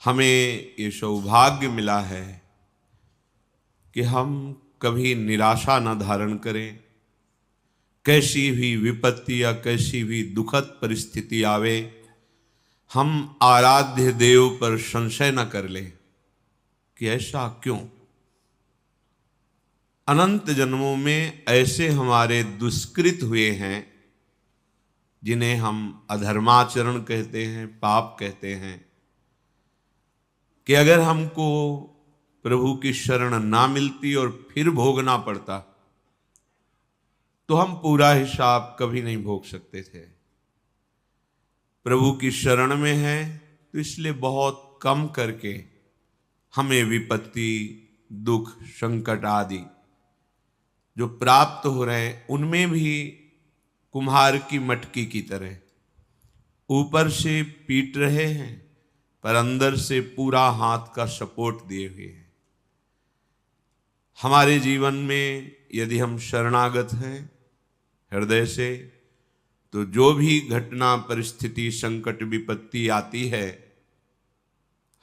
हमें ये सौभाग्य मिला है कि हम कभी निराशा न धारण करें। कैसी भी विपत्ति या कैसी भी दुखद परिस्थिति आवे, हम आराध्य देव पर संशय न कर लें कि ऐसा क्यों। अनंत जन्मों में ऐसे हमारे दुष्कृत हुए हैं जिन्हें हम अधर्माचरण कहते हैं, पाप कहते हैं, कि अगर हमको प्रभु की शरण ना मिलती और फिर भोगना पड़ता तो हम पूरा हिसाब कभी नहीं भोग सकते थे। प्रभु की शरण में है तो इसलिए बहुत कम करके हमें विपत्ति, दुख, संकट आदि जो प्राप्त हो रहे हैं उनमें भी कुम्हार की मटकी की तरह ऊपर से पीट रहे हैं पर अंदर से पूरा हाथ का सपोर्ट दिए हुए हैं। हमारे जीवन में यदि हम शरणागत हैं हृदय से, तो जो भी घटना, परिस्थिति, संकट, विपत्ति आती है,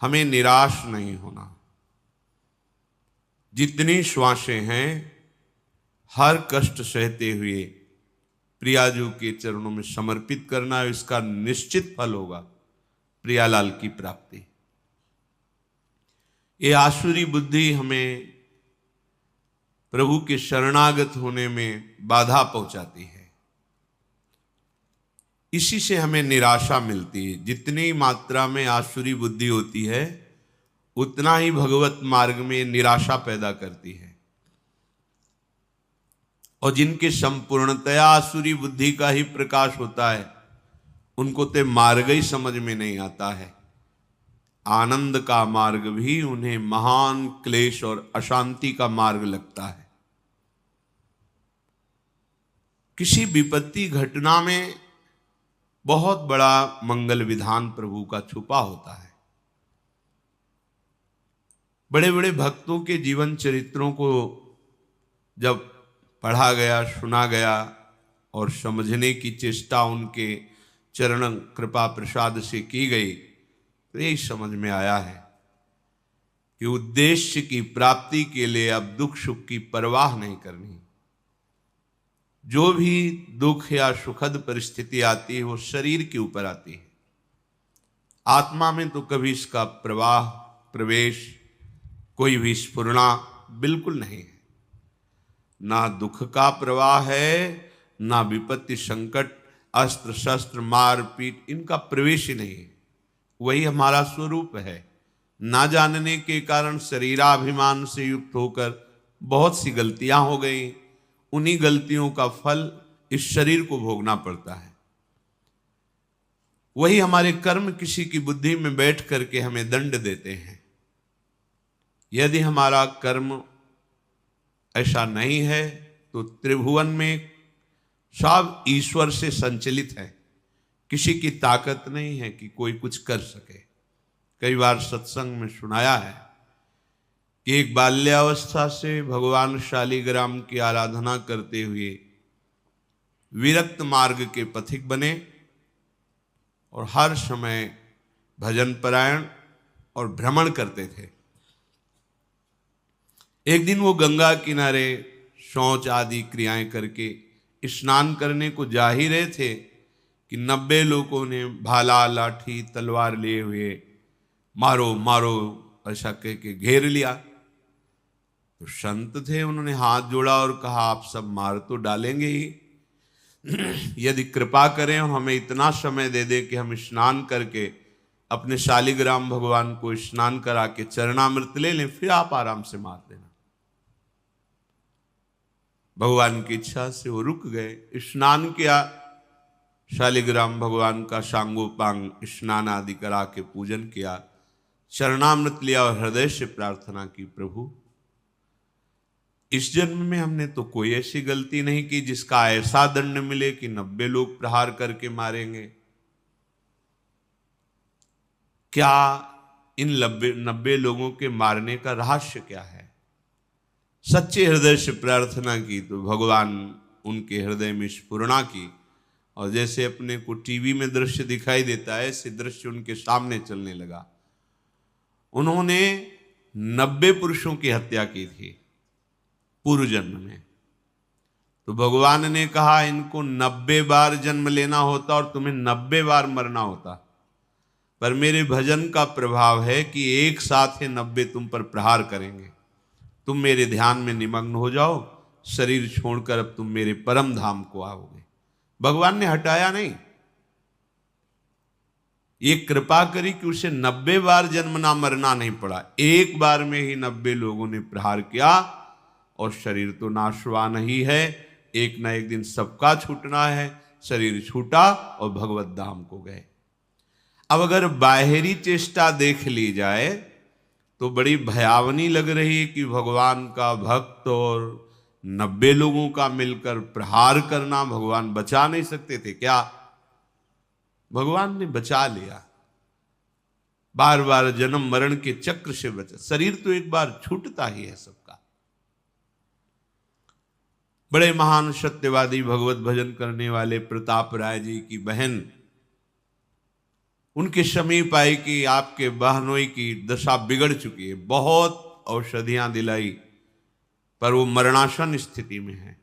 हमें निराश नहीं होना। जितनी श्वासें हैं, हर कष्ट सहते हुए प्रियाजू के चरणों में समर्पित करना, इसका निश्चित फल होगा प्रियालाल की प्राप्ति। ये आसुरी बुद्धि हमें प्रभु के शरणागत होने में बाधा पहुंचाती है। इसी से हमें निराशा मिलती है। जितनी मात्रा में आसुरी बुद्धि होती है उतना ही भगवत मार्ग में निराशा पैदा करती है। और जिनके संपूर्णतया आसुरी बुद्धि का ही प्रकाश होता है उनको तो मार्ग ही समझ में नहीं आता है। आनंद का मार्ग भी उन्हें महान क्लेश और अशांति का मार्ग लगता है। किसी विपत्ति घटना में बहुत बड़ा मंगल विधान प्रभु का छुपा होता है। बड़े बड़े भक्तों के जीवन चरित्रों को जब पढ़ा गया, सुना गया और समझने की चेष्टा उनके चरण कृपा प्रसाद से की गई तो यही समझ में आया है कि उद्देश्य की प्राप्ति के लिए अब दुख सुख की परवाह नहीं करनी। जो भी दुख या सुखद परिस्थिति आती है वो शरीर के ऊपर आती है, आत्मा में तो कभी इसका प्रवाह, प्रवेश, कोई भी स्फुरना बिल्कुल नहीं है। ना दुख का प्रवाह है, ना विपत्ति, संकट, अस्त्र शस्त्र, मार पीट, इनका प्रवेश ही नहीं है। वही हमारा स्वरूप है। ना जानने के कारण शरीराभिमान से युक्त होकर बहुत सी गलतियां हो गई। उन्हीं गलतियों का फल इस शरीर को भोगना पड़ता है। वही हमारे कर्म किसी की बुद्धि में बैठ करके हमें दंड देते हैं। यदि हमारा कर्म ऐसा नहीं है तो त्रिभुवन में सब ईश्वर से संचलित है। किसी की ताकत नहीं है कि कोई कुछ कर सके। कई बार सत्संग में सुनाया है कि एक बाल्यावस्था से भगवान शालिग्राम की आराधना करते हुए विरक्त मार्ग के पथिक बने और हर समय भजन परायण और भ्रमण करते थे। एक दिन वो गंगा किनारे शौच आदि क्रियाएं करके स्नान करने को जा ही रहे थे कि 90 लोगों ने भाला, लाठी, तलवार लिए हुए मारो मारो ऐसा कह के घेर लिया। तो संत थे, उन्होंने हाथ जोड़ा और कहा आप सब मार तो डालेंगे ही, यदि कृपा करें और हमें इतना समय दे दे कि हम स्नान करके अपने शालिग्राम भगवान को स्नान करा के चरणामृत ले लें, फिर आप आराम से मार देना। भगवान की इच्छा से वो रुक गए, स्नान किया, शालिग्राम भगवान का सांगोपांग स्नान आदि करा के पूजन किया, चरणामृत लिया और हृदय से प्रार्थना की, प्रभु इस जन्म में हमने तो कोई ऐसी गलती नहीं की जिसका ऐसा दंड मिले कि 90 लोग प्रहार करके मारेंगे। क्या इन 90 लोगों के मारने का रहस्य क्या है? सच्चे हृदय से प्रार्थना की तो भगवान उनके हृदय में स्फुरणा की और जैसे अपने को टीवी में दृश्य दिखाई देता है ऐसे दृश्य उनके सामने चलने लगा। उन्होंने 90 पुरुषों की हत्या की थी पूर्व जन्म में। तो भगवान ने कहा इनको 90 बार जन्म लेना होता और तुम्हें 90 बार मरना होता, पर मेरे भजन का प्रभाव है कि एक साथ ही 90 तुम पर प्रहार करेंगे। तुम मेरे ध्यान में निमग्न हो जाओ, शरीर छोड़कर अब तुम मेरे परम धाम को आओगे। भगवान ने हटाया नहीं, ये कृपा करी कि उसे 90 बार जन्म ना मरना नहीं पड़ा। एक बार में ही 90 लोगों ने प्रहार किया और शरीर तो नाशवान ही है, एक ना एक दिन सबका छूटना है। शरीर छूटा और भगवत धाम को गए। अब अगर बाहरी चेष्टा देख ली जाए तो बड़ी भयावनी लग रही है कि भगवान का भक्त और 90 लोगों का मिलकर प्रहार करना, भगवान बचा नहीं सकते थे क्या? भगवान ने बचा लिया। बार बार जन्म मरण के चक्र से बचा। शरीर तो एक बार छूटता ही है सबका। बड़े महान सत्यवादी भगवत भजन करने वाले प्रताप राय जी की बहन उनके समीप आई कि आपके बहनोई की दशा बिगड़ चुकी है, बहुत औषधियां दिलाई पर वो मरणासन स्थिति में है।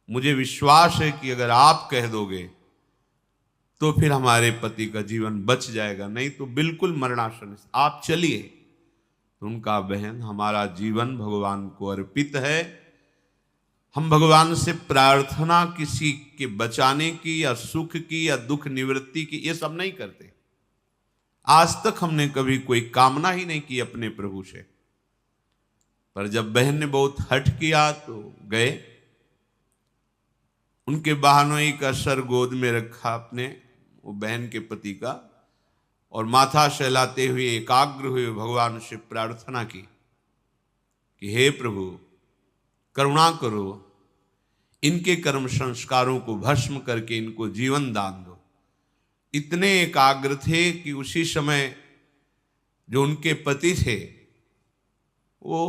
मुझे विश्वास है कि अगर आप कह दोगे तो फिर हमारे पति का जीवन बच जाएगा, नहीं तो बिल्कुल मरणासन, आप चलिए। तो उनका बहन हमारा जीवन भगवान को अर्पित है, हम भगवान से प्रार्थना किसी के बचाने की या सुख की या दुख निवृत्ति की ये सब नहीं करते। आज तक हमने कभी कोई कामना ही नहीं की अपने प्रभु से। पर जब बहन ने बहुत हठ किया तो गए, उनके बहनोई का सर गोद में रखा अपने, वो बहन के पति का, और माथा सहलाते हुए एकाग्र हुए भगवान से प्रार्थना की कि हे प्रभु करुणा करो, इनके कर्म संस्कारों को भस्म करके इनको जीवन दान दो। इतने एकाग्र थे कि उसी समय जो उनके पति थे वो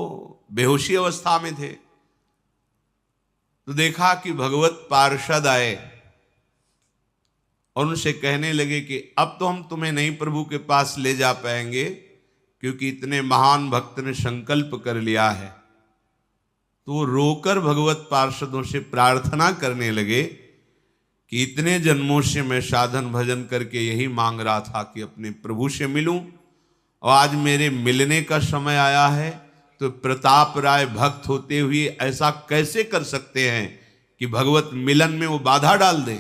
बेहोशी अवस्था में थे। तो देखा कि भगवत पार्षद आए और उनसे कहने लगे कि अब तो हम तुम्हें नहीं प्रभु के पास ले जा पाएंगे, क्योंकि इतने महान भक्त ने संकल्प कर लिया है। तो वो रोकर भगवत पार्षदों से प्रार्थना करने लगे कि इतने जन्मों से मैं साधन भजन करके यही मांग रहा था कि अपने प्रभु से मिलूं, और आज मेरे मिलने का समय आया है। तो प्रताप राय भक्त होते हुए ऐसा कैसे कर सकते हैं कि भगवत मिलन में वो बाधा डाल दे?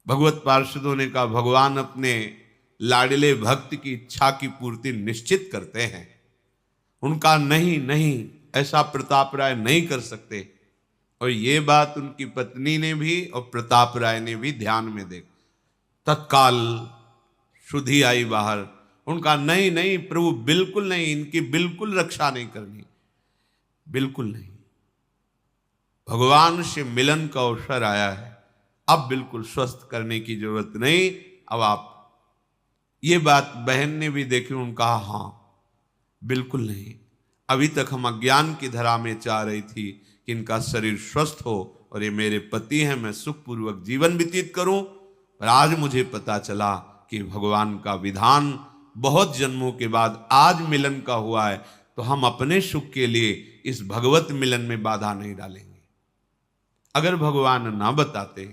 भगवत पार्षदों ने कहा भगवान अपने लाडले भक्त की इच्छा की पूर्ति निश्चित करते हैं, उनका नहीं नहीं ऐसा प्रताप राय नहीं कर सकते। और ये बात उनकी पत्नी ने भी और प्रताप राय ने भी ध्यान में देखा। तत्काल शुद्धि आई बाहर, उनका नहीं नहीं प्रभु बिल्कुल नहीं, इनकी बिल्कुल रक्षा नहीं करनी, बिल्कुल नहीं। भगवान से मिलन का अवसर आया है, अब बिल्कुल स्वस्थ करने की जरूरत नहीं। अब आप, ये बात बहन ने भी देखी, उनका हाँ बिल्कुल नहीं। अभी तक हम अज्ञान की धरा में चाह रही थी कि इनका शरीर स्वस्थ हो और ये मेरे पति हैं, मैं सुखपूर्वक जीवन व्यतीत करूं। पर आज मुझे पता चला कि भगवान का विधान बहुत जन्मों के बाद आज मिलन का हुआ है, तो हम अपने सुख के लिए इस भगवत मिलन में बाधा नहीं डालेंगे। अगर भगवान ना बताते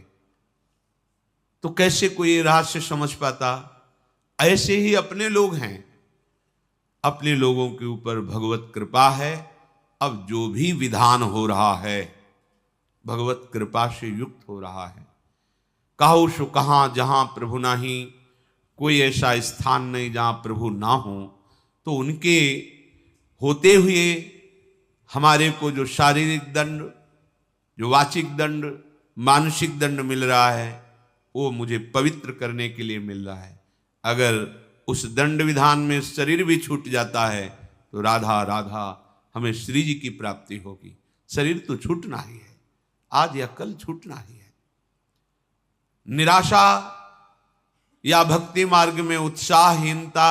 तो कैसे कोई रहस्य समझ पाता? ऐसे ही अपने लोग हैं, अपने लोगों के ऊपर भगवत कृपा है। अब जो भी विधान हो रहा है भगवत कृपा से युक्त हो रहा है। कहो सो कहाँ जहाँ प्रभु नाही, कोई ऐसा स्थान नहीं जहाँ प्रभु ना हो। तो उनके होते हुए हमारे को जो शारीरिक दंड, जो वाचिक दंड, मानसिक दंड मिल रहा है, वो मुझे पवित्र करने के लिए मिल रहा है। अगर उस दंड विधान में शरीर भी छूट जाता है तो राधा राधा हमें श्री जी की प्राप्ति होगी। शरीर तो छूटना ही है, आज या कल छूटना ही है। निराशा या भक्ति मार्ग में उत्साहहीनता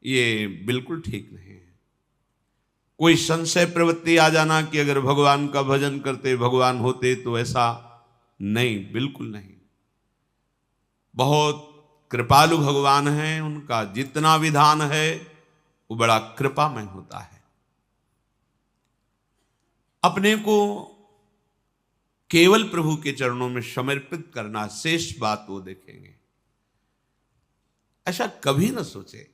ये बिल्कुल ठीक नहीं है। कोई संशय प्रवृत्ति आ जाना कि अगर भगवान का भजन करते भगवान होते, तो ऐसा नहीं, बिल्कुल नहीं। बहुत कृपालु भगवान हैं, उनका जितना विधान है वो बड़ा कृपामय होता है। अपने को केवल प्रभु के चरणों में समर्पित करना, शेष बात वो देखेंगे। ऐसा कभी न सोचे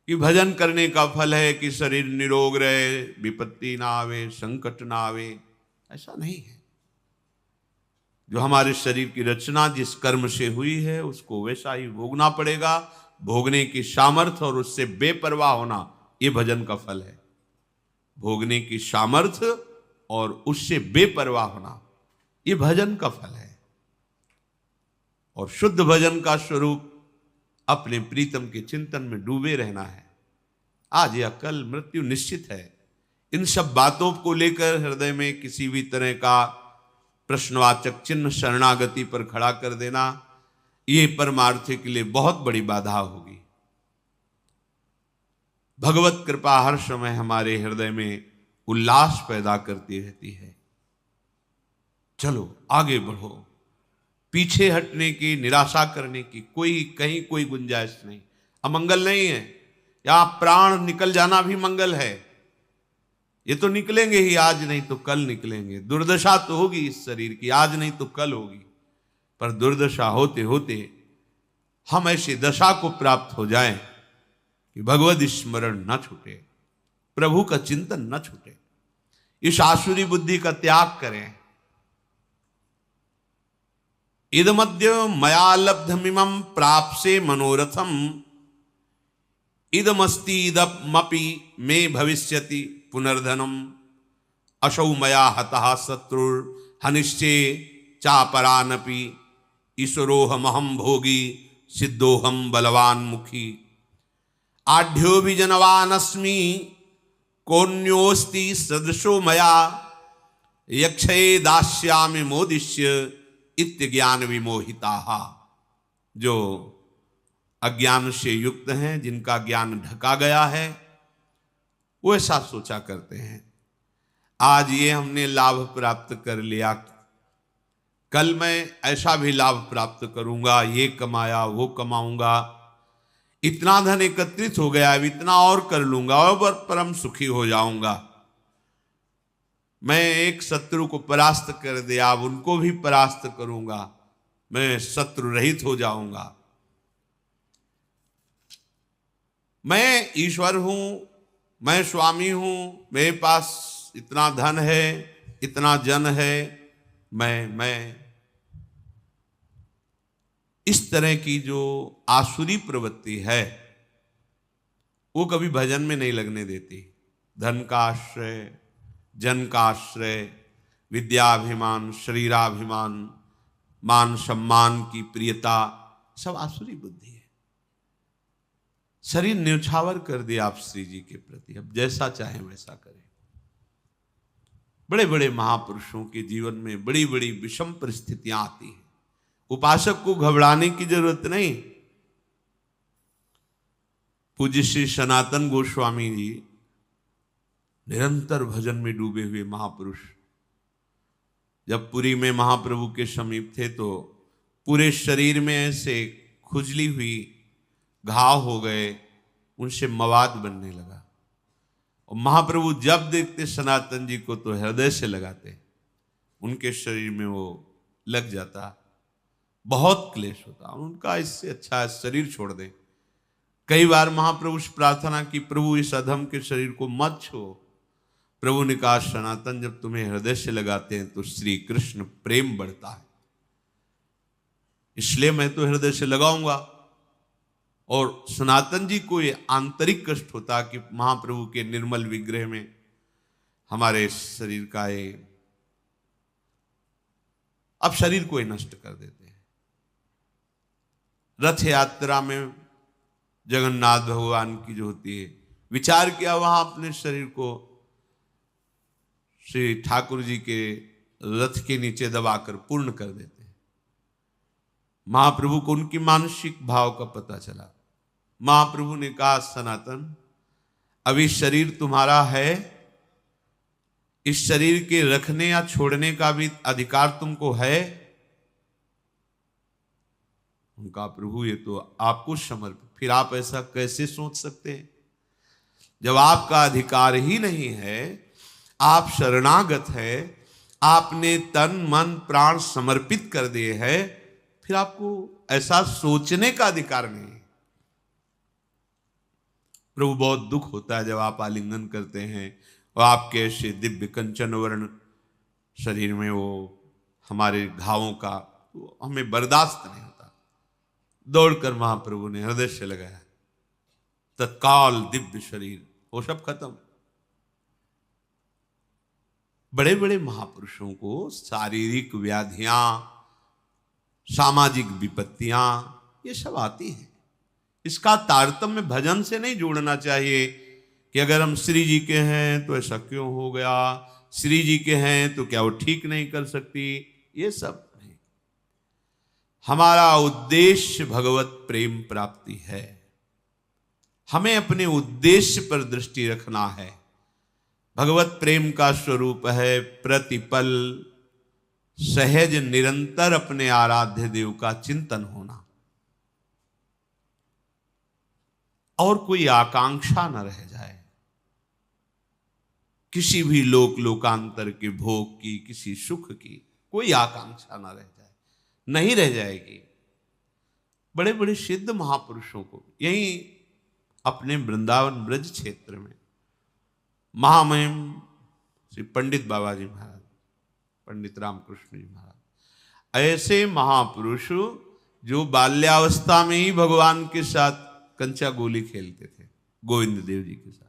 कि भजन करने का फल है कि शरीर निरोग रहे, विपत्ति ना आवे, संकट ना आवे। ऐसा नहीं है। जो हमारे शरीर की रचना जिस कर्म से हुई है उसको वैसा ही भोगना पड़ेगा। भोगने की सामर्थ्य और उससे बेपरवाह होना, ये भजन का फल है। भोगने की सामर्थ्य और उससे बेपरवाह होना, ये भजन का फल है। और शुद्ध भजन का स्वरूप अपने प्रीतम के चिंतन में डूबे रहना है। आज या कल मृत्यु निश्चित है। इन सब बातों को लेकर हृदय में किसी भी तरह का प्रश्नवाचक चिन्ह शरणागति पर खड़ा कर देना, ये परमार्थ के लिए बहुत बड़ी बाधा होगी। भगवत कृपा हर समय हमारे हृदय में उल्लास पैदा करती रहती है। चलो आगे बढ़ो, पीछे हटने की, निराशा करने की कहीं कोई गुंजाइश नहीं। अमंगल नहीं है, यहां प्राण निकल जाना भी मंगल है। ये तो निकलेंगे ही, आज नहीं तो कल निकलेंगे। दुर्दशा तो होगी इस शरीर की, आज नहीं तो कल होगी। पर दुर्दशा होते होते हम ऐसी दशा को प्राप्त हो जाएं कि भगवद स्मरण न छूटे, प्रभु का चिंतन न छूटे। इस आसुरी बुद्धि का त्याग करें। इदमद्य मया लब्धमिमं प्राप्से मनोरथम, इदमस्ति इदमपि मे भविष्यति पुनर्धनम, असौ मया हतः शत्रुर हनिश्चे चापरानपि, ईश्वरोहमहं भोगी सिद्धोहम बलवान मुखी, आढ्यो विजनवानस्मि कोन्योस्ति सदृशो मया, यक्षये दास्यामि मोदिष्य इत्य ज्ञान विमोहिताः। जो अज्ञान से युक्त हैं, जिनका ज्ञान ढका गया है, वो ऐसा सोचा करते हैं आज ये हमने लाभ प्राप्त कर लिया, कल मैं ऐसा भी लाभ प्राप्त करूंगा, ये कमाया वो कमाऊंगा, इतना धन एकत्रित हो गया, अब इतना और कर लूंगा और परम सुखी हो जाऊंगा। मैं एक शत्रु को परास्त कर दिया, अब उनको भी परास्त करूंगा, मैं शत्रु रहित हो जाऊंगा। मैं ईश्वर हूं, मैं स्वामी हूं, मेरे पास इतना धन है, इतना जन है, मैं इस तरह की जो आसुरी प्रवृत्ति है वो कभी भजन में नहीं लगने देती। धन का आश्रय, जन का आश्रय, विद्याभिमान, शरीराभिमान, मान सम्मान की प्रियता, सब आसुरी बुद्धि है। शरीर न्यौछावर कर दिया आप श्री जी के प्रति, अब जैसा चाहे वैसा करें। बड़े बड़े महापुरुषों के जीवन में बड़ी बड़ी विषम परिस्थितियां आती हैं। उपासक को घबराने की जरूरत नहीं। पूज्य श्री सनातन गोस्वामी जी निरंतर भजन में डूबे हुए महापुरुष, जब पुरी में महाप्रभु के समीप थे तो पूरे शरीर में ऐसे खुजली हुई, घाव हो गए, उनसे मवाद बनने लगा। और महाप्रभु जब देखते सनातन जी को तो हृदय से लगाते, उनके शरीर में वो लग जाता, बहुत क्लेश होता। उनका इससे अच्छा है शरीर छोड़ दे। कई बार महाप्रभु से प्रार्थना की, प्रभु इस अधम के शरीर को मत छो। प्रभु ने कहा, सनातन जब तुम्हें हृदय से लगाते हैं तो श्री कृष्ण प्रेम बढ़ता है, इसलिए मैं तो हृदय से लगाऊंगा। और सनातन जी को ये आंतरिक कष्ट होता कि महाप्रभु के निर्मल विग्रह में हमारे शरीर का ये, अब शरीर को ये नष्ट कर देते हैं। रथ यात्रा में जगन्नाथ भगवान की जो होती है, विचार किया वहां अपने शरीर को श्री ठाकुर जी के रथ के नीचे दबाकर पूर्ण कर देते हैं। महाप्रभु को उनकी मानसिक भाव का पता चला। महाप्रभु ने कहा, सनातन अभी शरीर तुम्हारा है, इस शरीर के रखने या छोड़ने का भी अधिकार तुमको है। उनका प्रभु ये तो आपको समर्पित। फिर आप ऐसा कैसे सोच सकते हैं? जब आपका अधिकार ही नहीं है, आप शरणागत है, आपने तन मन प्राण समर्पित कर दिए हैं, फिर आपको ऐसा सोचने का अधिकार नहीं है। प्रभु बहुत दुख होता है जब आप आलिंगन करते हैं और आपके ऐसे दिव्य कंचन वर्ण शरीर में वो हमारे घावों का तो हमें बर्दाश्त नहीं होता। दौड़कर महाप्रभु ने हृदय से लगाया, तत्काल दिव्य शरीर वो सब खत्म। बड़े बड़े महापुरुषों को शारीरिक व्याधियां, सामाजिक विपत्तियां ये सब आती हैं। इसका तारतम्य भजन से नहीं जोड़ना चाहिए कि अगर हम श्री जी के हैं तो ऐसा क्यों हो गया, श्री जी के हैं तो क्या वो ठीक नहीं कर सकती, ये सब नहीं। हमारा उद्देश्य भगवत प्रेम प्राप्ति है। हमें अपने उद्देश्य पर दृष्टि रखना है। भगवत प्रेम का स्वरूप है प्रतिपल सहज निरंतर अपने आराध्य देव का चिंतन होना, और कोई आकांक्षा न रह जाए किसी भी लोकांतर के भोग की, किसी सुख की कोई आकांक्षा न रह जाए, नहीं रह जाएगी। बड़े बड़े सिद्ध महापुरुषों को यही अपने वृंदावन ब्रज क्षेत्र में महामहिम श्री पंडित बाबा जी महाराज, पंडित रामकृष्ण जी महाराज, ऐसे महापुरुष जो बाल्यावस्था में ही भगवान के साथ कंचा गोली खेलते थे, गोविंद देव जी के साथ।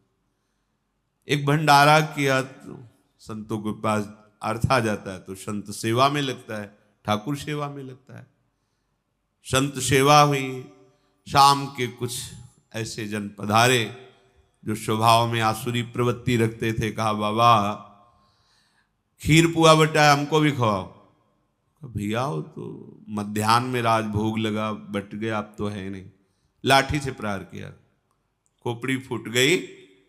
एक भंडारा किया तो संतों के पास अर्थ आ जाता है तो संत सेवा में लगता है, ठाकुर सेवा में लगता है। संत सेवा हुई, शाम के कुछ ऐसे जन पधारे जो स्वभाव में आसुरी प्रवृत्ति रखते थे। कहा बाबा खीर पुआ बटा हमको भी खवाओ। भैया हो तो मध्याह्न में राज भोग लगा, बट गया, अब तो है नहीं। लाठी से प्रहार किया, खोपड़ी फूट गई,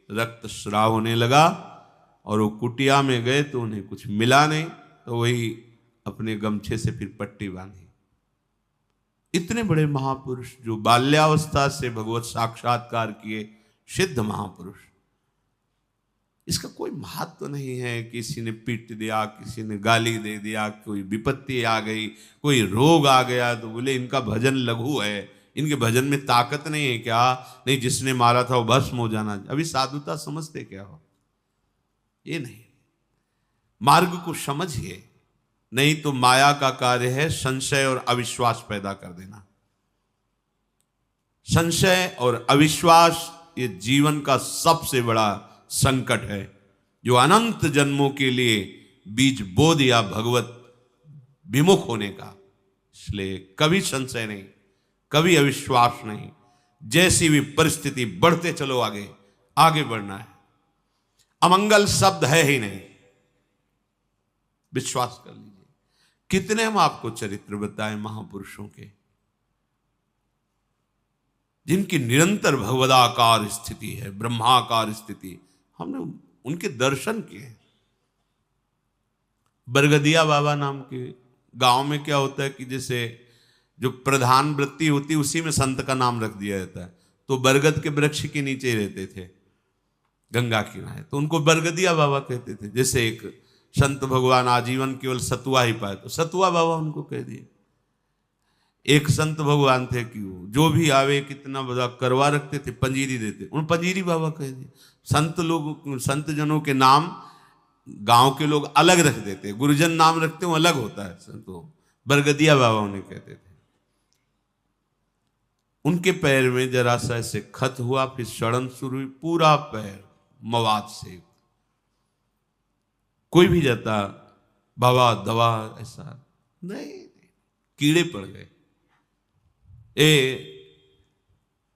रक्त स्राव होने लगा, और वो कुटिया में गए तो उन्हें कुछ मिला नहीं, तो वही अपने गमछे से फिर पट्टी बांधी। इतने बड़े महापुरुष जो बाल्यावस्था से भगवत साक्षात्कार किए सिद्ध महापुरुष, इसका कोई महत्व तो नहीं है। किसी ने पीट दिया, किसी ने गाली दे दिया, कोई विपत्ति आ गई, कोई रोग आ गया तो बोले इनका भजन लघु है, इनके भजन में ताकत नहीं है क्या? नहीं, जिसने मारा था वो भस्म हो जाना। अभी साधुता समझते क्या हो? ये नहीं, मार्ग को समझिए, नहीं तो माया का कार्य है संशय और अविश्वास पैदा कर देना। संशय और अविश्वास ये जीवन का सबसे बड़ा संकट है, जो अनंत जन्मों के लिए बीज बो दिया भगवत विमुख होने का। इसलिए कभी संशय नहीं, कभी अविश्वास नहीं। जैसी भी परिस्थिति, बढ़ते चलो आगे, आगे बढ़ना है। अमंगल शब्द है ही नहीं, विश्वास कर लीजिए। कितने हम आपको चरित्र बताएं महापुरुषों के, जिनकी निरंतर भगवदाकार स्थिति है, ब्रह्माकार स्थिति। हमने उनके दर्शन किए। बरगदिया बाबा नाम के गांव में क्या होता है कि जैसे जो प्रधान वृत्ति होती है उसी में संत का नाम रख दिया जाता है। तो बरगद के वृक्ष के नीचे रहते थे गंगा किनारे, तो उनको बरगदिया बाबा कहते थे। जैसे एक संत भगवान आजीवन केवल सतुआ ही पाए तो सतुआ बाबा उनको कह दिए। एक संत भगवान थे कि वो जो भी आवे कितना बड़ा करवा रखते थे, पंजीरी देते, उन पंजीरी बाबा कह दिए। संत लोग, संत जनों के नाम गांव के लोग अलग रख देते, गुरुजन नाम रखते हो अलग होता है। संतो बरगदिया बाबा उन्हें कहते थे। उनके पैर में जरा सा ऐसे खत हुआ, फिर सड़न शुरू हुई, पूरा पैर मवाद से। कोई भी जाता बाबा दवा, ऐसा नहीं, कीड़े पड़ गए।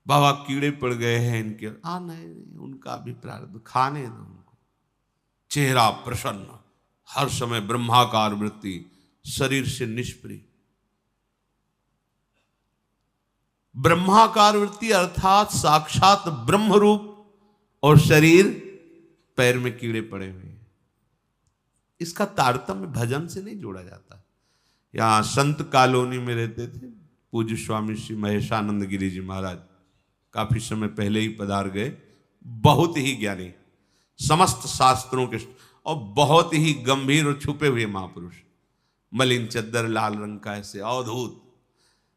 बाबा कीड़े पड़ गए हैं इनके। नहीं, उनका भी प्रारब्ध, खाने दो उनको। चेहरा प्रसन्न, हर समय ब्रह्माकार वृत्ति, शरीर से निष्प्रिय। ब्रह्माकार वृत्ति अर्थात साक्षात ब्रह्म रूप, और शरीर पैर में कीड़े पड़े हुए हैं। इसका तारतम्य भजन से नहीं जोड़ा जाता। यहां संत कॉलोनी में रहते थे, पूज्य स्वामी श्री महेशानंद गिरी जी महाराज काफी समय पहले ही पधार गए। बहुत ही ज्ञानी, समस्त शास्त्रों के और बहुत ही गंभीर और छुपे हुए महापुरुष। मलिन चद्दर, लाल रंग का, ऐसे अवधूत।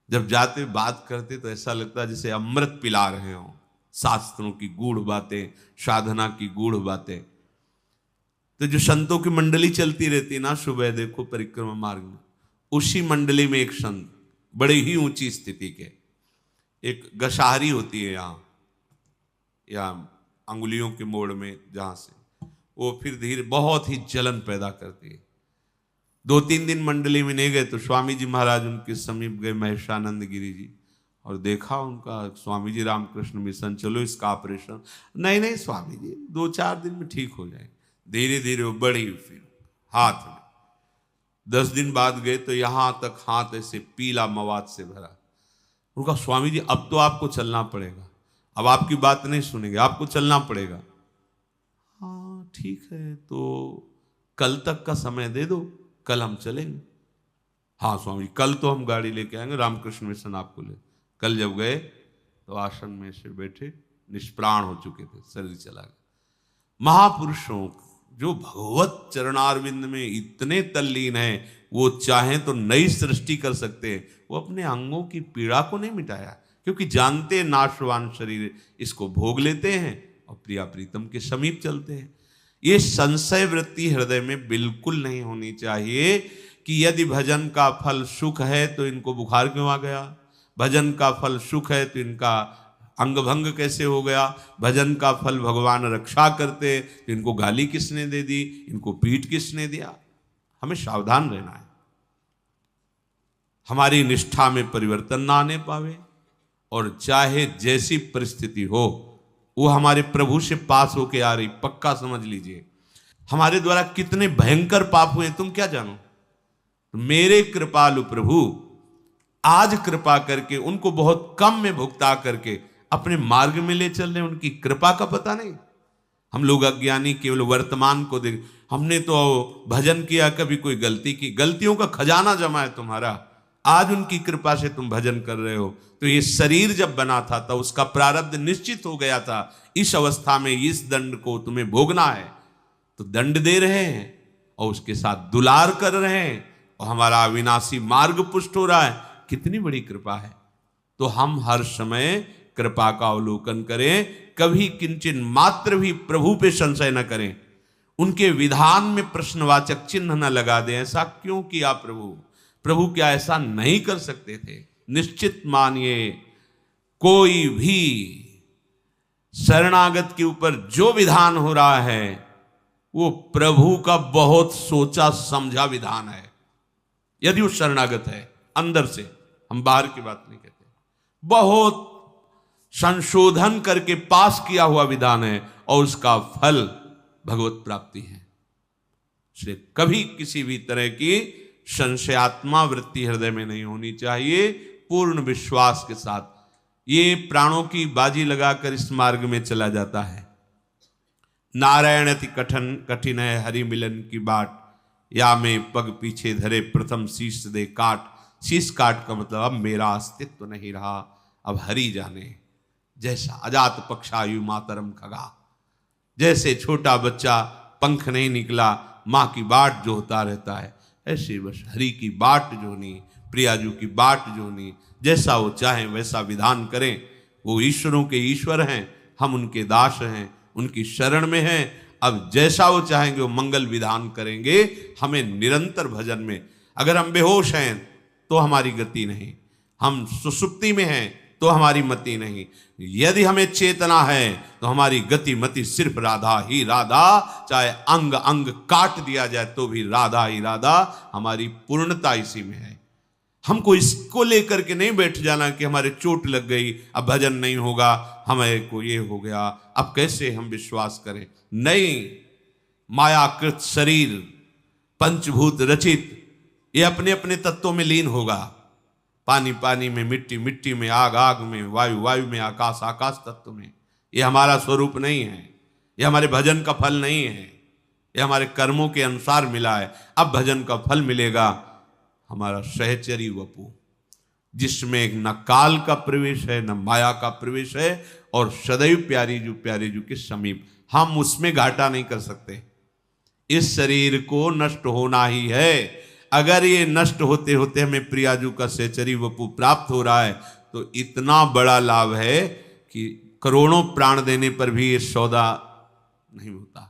जब जाते बात करते तो ऐसा लगता है जैसे अमृत पिला रहे हो। शास्त्रों की गूढ़ बातें, साधना की गूढ़ बातें। तो जो संतों की मंडली चलती रहती ना, सुबह देखो परिक्रमा मार्ग में, उसी मंडली में एक संत बड़ी ही ऊंची स्थिति के, एक गशाहरी होती है यहाँ अंगुलियों के मोड़ में, जहां से वो फिर धीरे बहुत ही जलन पैदा करती है। 2-3 दिन मंडली में नहीं गए तो स्वामी जी महाराज उनके समीप गए, महेशानंद गिरी जी, और देखा उनका। स्वामी जी रामकृष्ण मिशन, चलो इसका ऑपरेशन। नहीं स्वामी जी, 2-4 दिन में ठीक हो जाए। धीरे धीरे वो बढ़ी, फिर हाथ में 10 दिन बाद गए तो यहां तक हाथ ऐसे पीला मवाद से भरा। उनका स्वामी जी अब तो आपको चलना पड़ेगा, अब आपकी बात नहीं सुनेंगे, आपको चलना पड़ेगा। हाँ ठीक है, तो कल तक का समय दे दो, कल हम चलेंगे। हाँ स्वामी, कल तो हम गाड़ी लेके आएंगे, रामकृष्ण मिशन आपको ले। कल जब गए तो आसन में से बैठे, निष्प्राण हो चुके थे, शरीर चला गया। महापुरुषों जो भगवत चरणारविंद में इतने तल्लीन हैं, वो चाहें तो नई सृष्टि कर सकते हैं। वो अपने अंगों की पीड़ा को नहीं मिटाया, क्योंकि जानते नाशवान शरीर, इसको भोग लेते हैं और प्रिया प्रीतम के समीप चलते हैं। ये संशय वृत्ति हृदय में बिल्कुल नहीं होनी चाहिए कि यदि भजन का फल सुख है तो इनको बुखार क्यों आ गया, भजन का फल सुख है तो इनका अंग भंग कैसे हो गया, भजन का फल भगवान रक्षा करते तो इनको गाली किसने दे दी, इनको पीठ किसने दिया। हमें सावधान रहना है, हमारी निष्ठा में परिवर्तन ना आने पावे, और चाहे जैसी परिस्थिति हो वो हमारे प्रभु से पास होके आ रही, पक्का समझ लीजिए। हमारे द्वारा कितने भयंकर पाप हुए तुम क्या जानो। मेरे कृपालु प्रभु आज कृपा करके उनको बहुत कम में भुगता करके अपने मार्ग में ले चल रहे, उनकी कृपा का पता नहीं। हम लोग अज्ञानी केवल वर्तमान को देख, हमने तो भजन किया, कभी कोई गलती की, गलतियों का खजाना जमा है तुम्हारा, आज उनकी कृपा से तुम भजन कर रहे हो। तो ये शरीर जब बना था तब उसका प्रारब्ध निश्चित हो गया था, इस अवस्था में इस दंड को तुम्हें भोगना है, तो दंड दे रहे हैं और उसके साथ दुलार कर रहे हैं, और हमारा अविनाशी मार्ग पुष्ट हो रहा है। कितनी बड़ी कृपा है। तो हम हर समय कृपा का अवलोकन करें, कभी किंचन मात्र भी प्रभु पे संशय न करें, उनके विधान में प्रश्नवाचक चिन्ह न लगा दें। ऐसा क्यों किया प्रभु, प्रभु क्या ऐसा नहीं कर सकते थे। निश्चित मानिए, कोई भी शरणागत के ऊपर जो विधान हो रहा है वो प्रभु का बहुत सोचा समझा विधान है। यदि वो शरणागत है अंदर से, हम बाहर की बात नहीं कहते, बहुत संशोधन करके पास किया हुआ विधान है, और उसका फल भगवत प्राप्ति है। इसलिए कभी किसी भी तरह की संशयात्मा वृत्ति हृदय में नहीं होनी चाहिए। पूर्ण विश्वास के साथ ये प्राणों की बाजी लगाकर इस मार्ग में चला जाता है। नारायण अति कठिन है हरि मिलन की बाट, या में पग पीछे धरे प्रथम शीश दे काट। शीश काट का मतलब अब मेरा अस्तित्व नहीं रहा, अब हरि जाने। जैसा अजात पक्षायु मातरम खगा, जैसे छोटा बच्चा पंख नहीं निकला माँ की बाट जोहता रहता है, ऐसे बस हरि की बाट जोनी, प्रियाजू की बाट जोनी। जैसा वो चाहें वैसा विधान करें। वो ईश्वरों के ईश्वर हैं, हम उनके दास हैं, उनकी शरण में हैं। अब जैसा वो चाहेंगे वो मंगल विधान करेंगे। हमें निरंतर भजन में, अगर हम बेहोश हैं तो हमारी गति नहीं, हम सुसुप्ति में हैं तो हमारी मति नहीं, यदि हमें चेतना है तो हमारी गति मति सिर्फ राधा ही राधा। चाहे अंग अंग काट दिया जाए तो भी राधा ही राधा, हमारी पूर्णता इसी में है। हमको इसको लेकर के नहीं बैठ जाना कि हमारे चोट लग गई, अब भजन नहीं होगा, हमें को ये हो गया, अब कैसे हम विश्वास करें। नहीं, मायाकृत शरीर पंचभूत रचित, ये अपने अपने तत्वों में लीन होगा। पानी पानी में, मिट्टी मिट्टी में, आग आग में, वायु वायु में, आकाश आकाश तत्व में। ये हमारा स्वरूप नहीं है, ये हमारे भजन का फल नहीं है, ये हमारे कर्मों के अनुसार मिला है। अब भजन का फल मिलेगा हमारा सहचरी वपु, जिसमें न काल का प्रवेश है, न माया का प्रवेश है, और सदैव प्यारे जू के समीप। हम उसमें घाटा नहीं कर सकते। इस शरीर को नष्ट होना ही है। अगर ये नष्ट होते होते हमें प्रियाजू का सहचरी वपु प्राप्त हो रहा है तो इतना बड़ा लाभ है कि करोड़ों प्राण देने पर भी ये सौदा नहीं होता।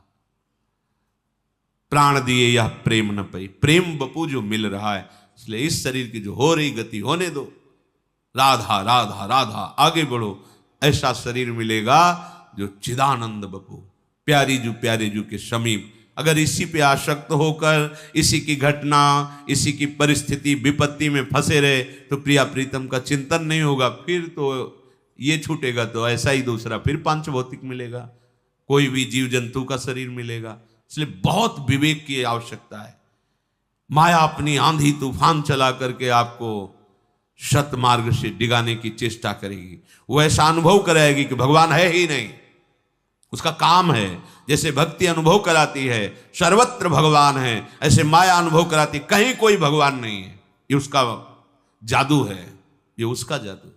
प्राण दिए यह प्रेम न पई, प्रेम बपू जो मिल रहा है। इसलिए इस शरीर की जो हो रही गति होने दो, राधा राधा राधा, आगे बढ़ो। ऐसा शरीर मिलेगा जो चिदानंद बपू, प्यारे जू के समीप। अगर इसी पे आसक्त होकर इसी की घटना, इसी की परिस्थिति विपत्ति में फंसे रहे तो प्रिया प्रीतम का चिंतन नहीं होगा। फिर तो ये छूटेगा तो ऐसा ही दूसरा फिर पांच भौतिक मिलेगा, कोई भी जीव जंतु का शरीर मिलेगा। इसलिए बहुत विवेक की आवश्यकता है। माया अपनी आंधी तूफान चला करके आपको सत मार्ग से डिगाने की चेष्टा करेगी। वो ऐसा अनुभव कराएगी कि भगवान है ही नहीं, उसका काम है। जैसे भक्ति अनुभव कराती है सर्वत्र भगवान है, ऐसे माया अनुभव कराती कहीं कोई भगवान नहीं है। ये उसका जादू है, ये उसका जादू है।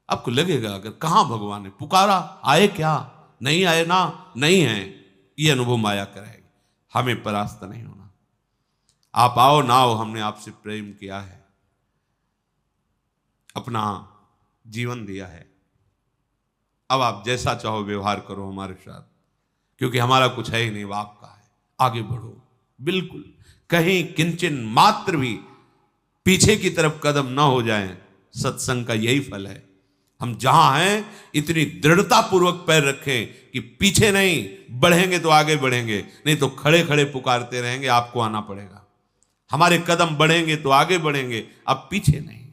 आपको लगेगा अगर कहां भगवान है, पुकारा आए क्या, नहीं आए ना, नहीं है, ये अनुभव माया कराएगी। हमें परास्त नहीं होना। आप आओ ना आओ, हमने आपसे प्रेम किया है, अपना जीवन दिया है। अब आप जैसा चाहो व्यवहार करो हमारे साथ, क्योंकि हमारा कुछ है ही नहीं, वो आपका है। आगे बढ़ो, बिल्कुल कहीं किंचन मात्र भी पीछे की तरफ कदम ना हो जाएं। सत्संग का यही फल है। हम जहां हैं इतनी दृढ़ता पूर्वक पैर रखें कि पीछे नहीं, बढ़ेंगे तो आगे बढ़ेंगे, नहीं तो खड़े खड़े पुकारते रहेंगे, आपको आना पड़ेगा। हमारे कदम बढ़ेंगे तो आगे बढ़ेंगे, अब पीछे नहीं।